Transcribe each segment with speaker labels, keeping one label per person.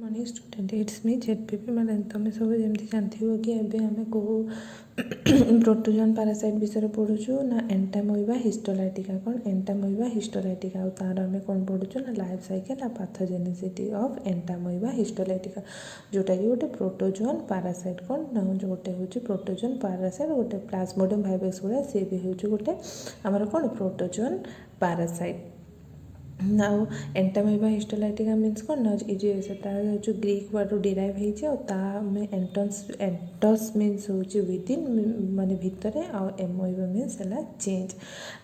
Speaker 1: Morning student it's me ZPP madam तुम सब जमी जानते हो कि एवं आम कौ प्रोटोजोन पैरासाइट विषय पढ़ुचु ना एंटामोइबा हिस्टोलाइटिका कौन एंटामोइबा हिस्टोलाइटिका और तार आम कौन पढ़ुचु ना लाइफ साइकिल आ पैथोजेनिसिटी ऑफ एंटामोइबा हिस्टोलाइटिका जोटा कि गोटे प्रोटोजोन पैरासाइट कौन ना गोटे हूँ प्रोटोजोन पैरासाइट गोटे प्लाज्मोडियम भाइरस गुड़ा सी भी हूँ गोटे आमर कौन protozoan parasite now Entamoeba histolytica means कौन ना जो ग्रीक वर्ड डिराइव होमें एंटस मीन्स हूँ विदिन माने भितर आउ एमोइबा मीन्स है चेंज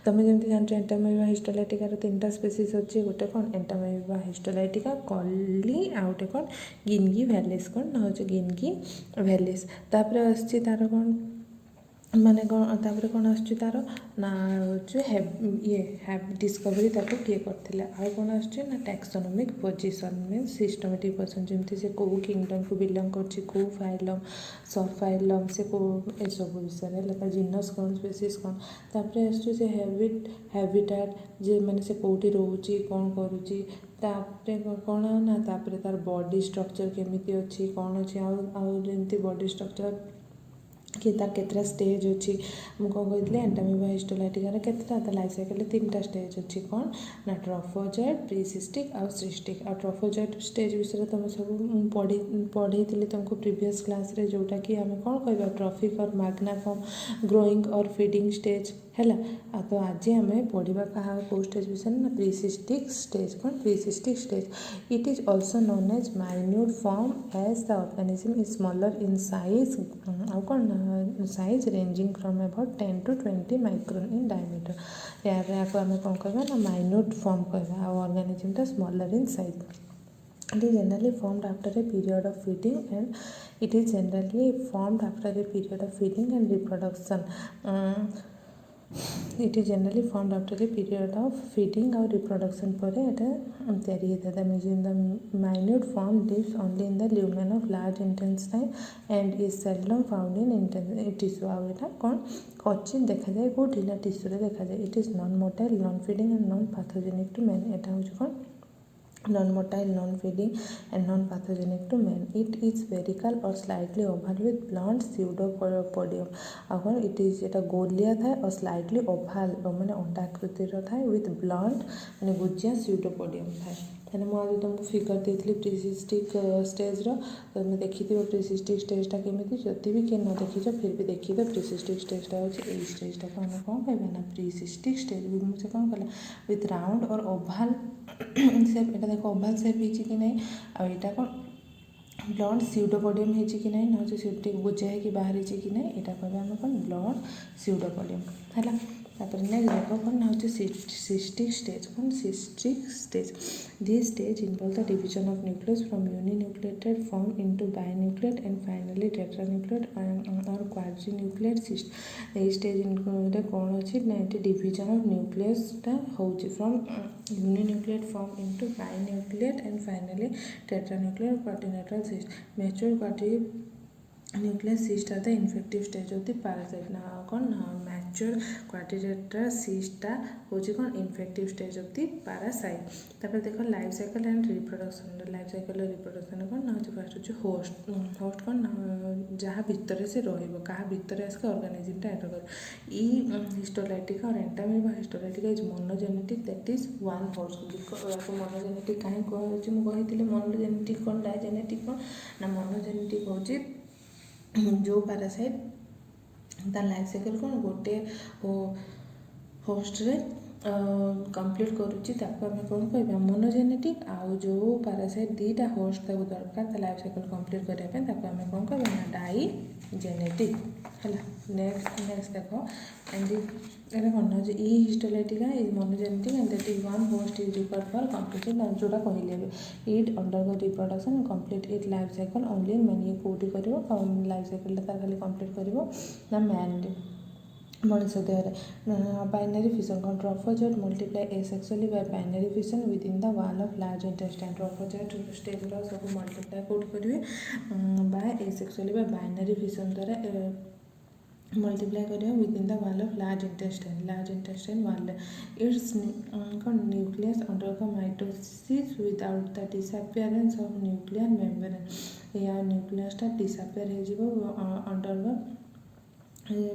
Speaker 1: तुम जमी जान एंटामोइबा हिस्टोलाइटिकार 3टा स्पेसीज अच्छे गोटे कौन एंटामोइबा हिस्टोलाइटिका कली आ गोटे कौन गिनगी भैलिस कौन ना हूँ गिनगी भैलिस तापर आसची तार कौन माने तापर कौन आसुची तार ना ये डिस्कवरी ताको किए करथिले आ कौन आसुची ना taxonomic position means systematic position जमती से को किंगडम को बिलोंग करछि को फाइलम सब फाइलम से को ए सब विषय है जीनस कौन स्पेसीज कौन तापर आसुची से हैबिटेट जे माने से कोठी रहउची कौन करूची तापरे कौन ना तापर तार बॉडी स्ट्रक्चर केमिति अछि कौन अछि आ जेमती बॉडी स्ट्रक्चर कि तार केतटा स्टेज अच्छी मुझे कौन कही एंटामोइबा हिस्टोलाइटिकार केतटा लाइफ साइकिल 3टा स्टेज अच्छी कौन ना ट्रफोजॉइड प्रीसिस्टिक आ सिस्टिक आ ट्रफोजॉइड स्टेज विषय तुम सब पढ़ी तुमको प्रीवियस क्लास रे जोटा कि आम कौन कह ट्रॉफिक और मैग्ना फॉर्म ग्रोइंग और फीडिंग स्टेज है तो आज आम पढ़ा क्या कौ स्टेज विषय ना प्रीसिस्टिक स्टेज कौन precystic stage it is also known as minute form as the organism is smaller in size आउ कौन size ranging from about 10 to 20 micron in diameter या आम कौन कह ना माइन्यूट फॉर्म कह organism smaller in size It is generally formed after a period of feeding and reproduction. It is generally formed after a period of feeding or reproduction पर तैयारी होता है mean the minute form lives only in the lumen of large intestine and is seldom found in tissue आउ यहाँ कौन क्वचित देखा जाए कौटी ना टिश्यू देखा जाए it is non motile non feeding and non pathogenic to man यहाँ हूँ कौन non-motile, non-feeding and non-pathogenic to man. It is spherical or slightly oval with blunt pseudopodium. अगर it is एटा गोलिया था और slightly oval माने अंडाकृतिर था with blunt माने गुजिया pseudopodium था तेना मुझे तुमको फिगर देती प्रीसिस्टिक स्टेज तुम देखी प्रीसिस्टिक स्टेजटा केमी जदि भी किए न देखीच फिर भी देखी प्रीसिस्टिक स्टेजटा हूँ यही स्टेजटा को आम कौन कह ना प्रीसिस्टिक स्टेज भी मुझे कौन कहला विथ राउंड और ओभाल सेप एटा देख ओभाल सेप हो कि नहीं आईटा कौन ब्लड स्यूडोपोडियम हो कि नहीं ना सीटे बुझा कि बाहरी कि नहीं यहाँ कह आम कौन ब्लड स्यूडोपोडियम है तापर नेक्स्ट देख कौन ना सिस्टिक स्टेज कौन cystic stage this stage involve the division of nucleus from uninucleated form into binucleate and finally tetranucleate और क्वाड्रिन्यूक्लिएट सिस्ट ये स्टेज कौन अच्छी ना ये डिविजन ऑफ न्यूक्लियसटा हो from uninucleate form into binucleate and finally tetranucleate quadrilateral cyst mature quadrinucleate cyst are the infective stage of the parasite ना कौन मैच्योर क्वाड्रिलेटरल सिस्टा हूँ कौन infective stage of the parasite तापर देख लाइफ साइकिल एंड रिप्रोडक्शन कौन ना first host host कौन जहाँ भितर से रहा भितर आसिक ऑर्गेनिज्मटा एंटर कर हिस्टोलाइटिका और Entamoeba histolytica is monogenetic that is one host monogenetic कहीं कही मोनोजेनेटिक कौन डायजेनेटिक कौन ना मोनोजेनेटिक हूँ जो पैरासाइट तार लाइफ साइकिल कौन गोटे होस्ट रे कंप्लीट करुच्ची आम कौन कह मोनोजेनेटिक आउ जो पैरासाइट 2टा होस्ट ताको दरकार लाइफ साइकिल कंप्लीट करने आम कौन कह डाइजेनेटिक है नेक्स्ट देख एंड ये कौन ना E histolytica is monogenetic and that is one host is required for complete जोटा कहले it undergo reproduction and complete it life cycle only man ये कौटी कर लाइफ साइकिल तार खाली कंप्लीट कर मैन मनुष्य देह बाइनरी फिशन कौन trophozoite multiply asexually by binary fission within the wall of large intestine trophozoite stage सब मल्टीप्लाई कौट करेंगे by asexually by binary fission द्वारा मल्टीप्लाई करिया within the wall of large intestine wall its nucleus undergo mitosis without the disappearance of nuclear membrane या न्यूक्लियसटा disappear हो जिवो undergo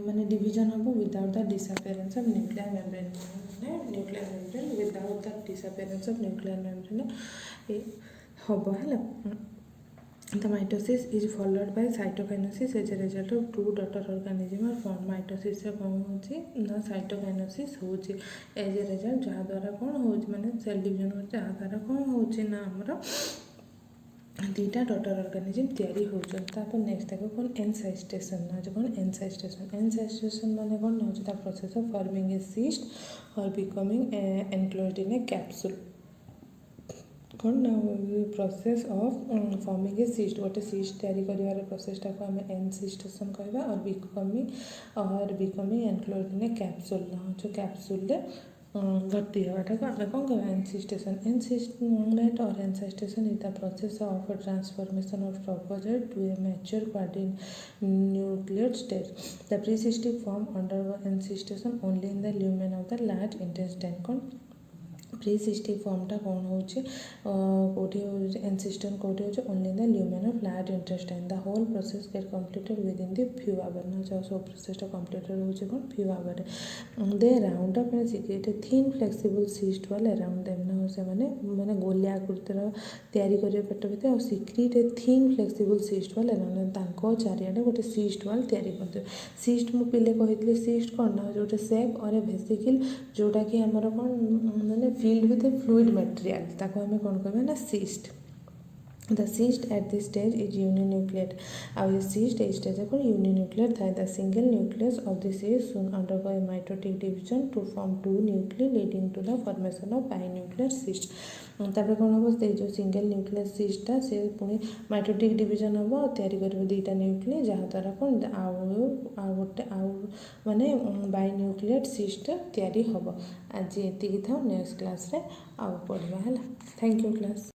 Speaker 1: माने डिवीजन हम without the disappearance of nuclear membrane nuclear membrane without the disappearance of nuclear membrane हम है The mitosis is followed by cytokinesis as a result of two daughter organism are formed. Mitosis से कौन होची ना cytokinesis होची as a result जहाँ द्वारा कौन होची माने सेल डिवीजन होची जहाँ द्वारा कौन होची ना हमरा दीटा डॉटर ऑर्गेनिज्म तैयारी होचन तापर नेक्स्ट देखो कौन एनसाइस्टेशन ना जो कौन एनसाइस्टेशन माने कौन ना the process of forming a cyst और becoming enclosed in a capsule कौन process of forming a cyst गोटे सिस्ट तैयारी कर प्रोसेसटा को आम एनसिस्टेशन कहवा और becoming enclosed in a capsule जो कैप्सूल भर्ती होगा को आम कौन कहवा एनसिस्टेशन एनसिस्टमेंट और encystation is the process of transformation of trophozoite to a mature quadrinucleate stage. The pre-cystic form undergo encystation only in the lumen of the large intestine. कौन precystic फॉर्मटा कौन होची कोठी एनसिस्टन कोठी होची only in the lumen of large intestine the whole process get completed within the few hour ना जो सब प्रोसेसटा कंप्लीटेड होची कोन few hour they round up and secrete thin flexible cyst wall around them ना से माने गोलिया आकृतिर तैयारी करिवे पेट भितर और secret thin flexible cyst wall around तांको चारियाडे गोटे सिस्ट वाल तैयारी करदे सिस्ट मु पिले कहितले सिस्ट कोन ना जोटे सेप और ए वेसिकल जोटा कि हमर कोन माने filled with a fluid material ताको हमें कौन कहबे ना cyst. The cyst at this stage is uninucleate. Our cyst stage को uninucleate था. The single nucleus of the cyst soon undergo a mitotic division to form two nuclei leading to the formation of binuclear cyst. तापर कौन हम जो single nucleus sister से पुणी mitotic division हम तैयारी कर दुईटा न्यूक्लिय जहाँ द्वारा कौन गोटे माने बाइन्यूक्लियेट सिस्ट तैयारी हम आज ये था नेक्स्ट क्लास रे आउ पढ़ा है। Thank you class.